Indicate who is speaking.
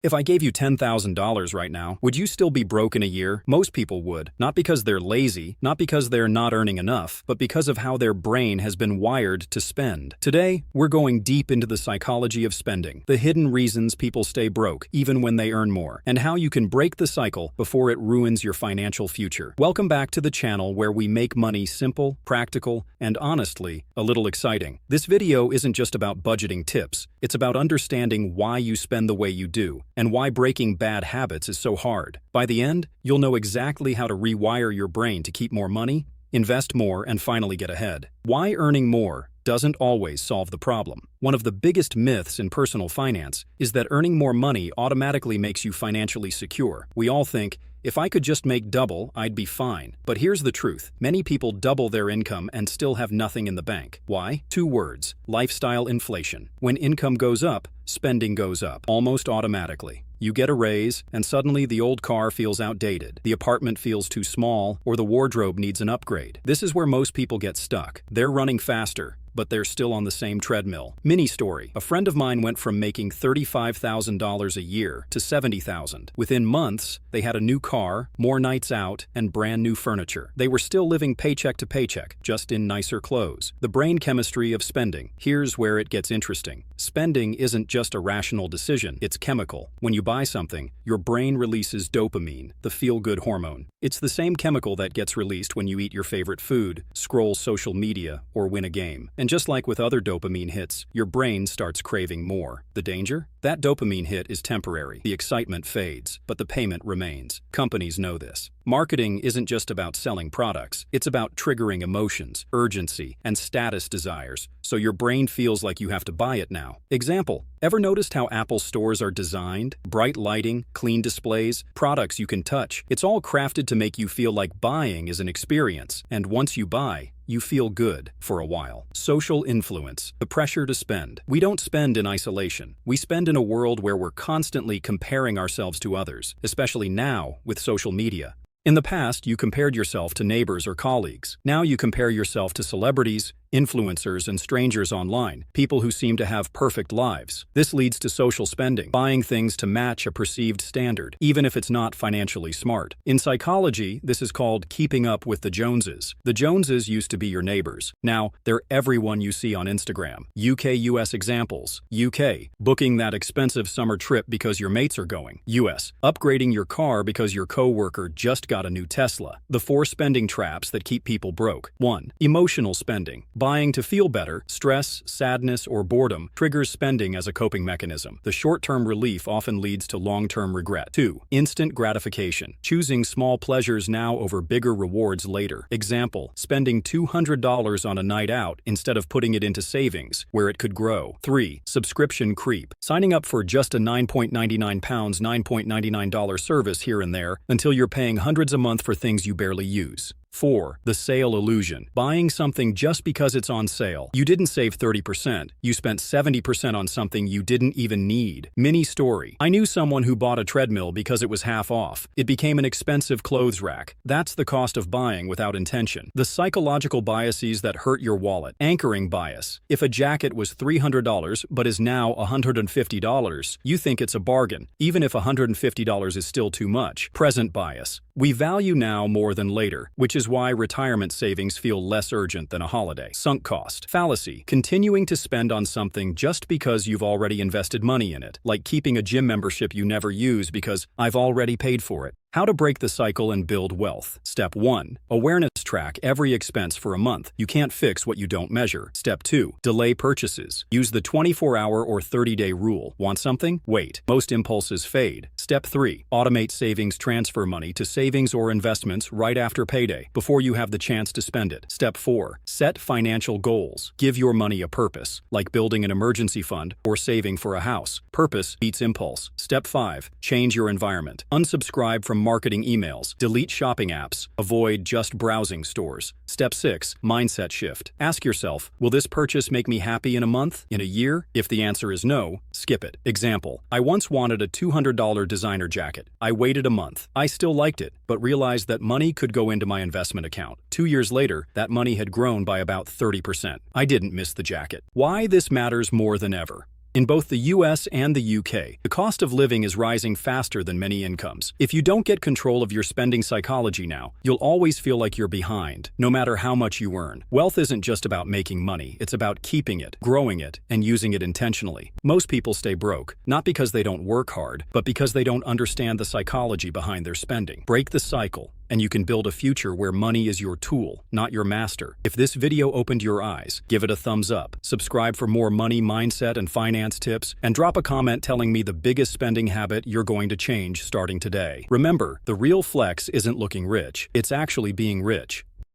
Speaker 1: If I gave you $10,000 right now, would you still be broke in a year? Most people would. Not because they're lazy, not because they're not earning enough, but because of how their brain has been wired to spend. Today, we're going deep into the psychology of spending, the hidden reasons people stay broke, even when they earn more, and how you can break the cycle before it ruins your financial future. Welcome back to the channel where we make money simple, practical, and honestly, a little exciting. This video isn't just about budgeting tips, it's about understanding why you spend the way you do, and why breaking bad habits is so hard. By the end, you'll know exactly how to rewire your brain to keep more money, invest more, and finally get ahead. Why earning more doesn't always solve the problem. One of the biggest myths in personal finance is that earning more money automatically makes you financially secure. We all think, if I could just make double, I'd be fine. But here's the truth. Many people double their income and still have nothing in the bank. Why? Two words: lifestyle inflation. When income goes up, spending goes up, almost automatically. You get a raise, and suddenly the old car feels outdated, the apartment feels too small, or the wardrobe needs an upgrade. This is where most people get stuck. They're running faster, but they're still on the same treadmill. Mini story. A friend of mine went from making $35,000 a year to $70,000. Within months, they had a new car, more nights out, and brand new furniture. They were still living paycheck to paycheck, just in nicer clothes. The brain chemistry of spending. Here's where it gets interesting. Spending isn't just a rational decision, it's chemical. When you buy something, your brain releases dopamine, the feel-good hormone. It's the same chemical that gets released when you eat your favorite food, scroll social media, or win a game. And just like with other dopamine hits, your brain starts craving more. The danger? That dopamine hit is temporary. The excitement fades, but the payment remains. Companies know this. Marketing isn't just about selling products. It's about triggering emotions, urgency, and status desires, so your brain feels like you have to buy it now. Example: ever noticed how Apple stores are designed? Bright lighting, clean displays, products you can touch. It's all crafted to make you feel like buying is an experience, and once you buy, you feel good for a while. Social influence, the pressure to spend. We don't spend in isolation. We spend in a world where we're constantly comparing ourselves to others, especially now with social media. In the past, you compared yourself to neighbors or colleagues. Now you compare yourself to celebrities, influencers, and strangers online, people who seem to have perfect lives. This leads to social spending, buying things to match a perceived standard, even if it's not financially smart. In psychology, this is called keeping up with the Joneses. The Joneses used to be your neighbors. Now, they're everyone you see on Instagram. UK-US examples. UK, booking that expensive summer trip because your mates are going. US, upgrading your car because your coworker just got a new Tesla. The 4 spending traps that keep people broke. 1. Emotional spending. Buying to feel better. Stress, sadness, or boredom triggers spending as a coping mechanism. The short-term relief often leads to long-term regret. 2. Instant gratification. Choosing small pleasures now over bigger rewards later. Example: spending $200 on a night out instead of putting it into savings, where it could grow. 3. Subscription creep. Signing up for just a £9.99 $9.99 service here and there until you're paying hundreds a month for things you barely use. 4. The sale illusion. Buying something just because it's on sale. You didn't save 30%. You spent 70% on something you didn't even need. Mini story. I knew someone who bought a treadmill because it was half off. It became an expensive clothes rack. That's the cost of buying without intention. The psychological biases that hurt your wallet. Anchoring bias. If a jacket was $300 but is now $150, you think it's a bargain, even if $150 is still too much. Present bias. We value now more than later, which is why retirement savings feel less urgent than a holiday. Sunk cost fallacy. Continuing to spend on something just because you've already invested money in it, like keeping a gym membership you never use because I've already paid for it. How to break the cycle and build wealth. Step 1. Awareness. Track every expense for a month. You can't fix what you don't measure. Step 2. Delay purchases. Use the 24-hour or 30-day rule. Want something? Wait. Most impulses fade. Step 3. Automate savings. Transfer money to savings or investments right after payday, before you have the chance to spend it. Step 4. Set financial goals. Give your money a purpose, like building an emergency fund or saving for a house. Purpose beats impulse. Step 5. Change your environment. Unsubscribe from marketing emails. Delete shopping apps. Avoid just browsing stores. Step 6. Mindset shift. Ask yourself, will this purchase make me happy in a month? In a year? If the answer is no, skip it. Example: I once wanted a $200 designer jacket. I waited a month. I still liked it, but realized that money could go into my investment account. 2 years later, that money had grown by about 30%. I didn't miss the jacket. Why this matters more than ever. In both the US and the UK, the cost of living is rising faster than many incomes. If you don't get control of your spending psychology now, you'll always feel like you're behind, no matter how much you earn. Wealth isn't just about making money, it's about keeping it, growing it, and using it intentionally. Most people stay broke, not because they don't work hard, but because they don't understand the psychology behind their spending. Break the cycle, and you can build a future where money is your tool, not your master. If this video opened your eyes, give it a thumbs up, subscribe for more money mindset and finance tips, and drop a comment telling me the biggest spending habit you're going to change starting today. Remember, the real flex isn't looking rich, it's actually being rich.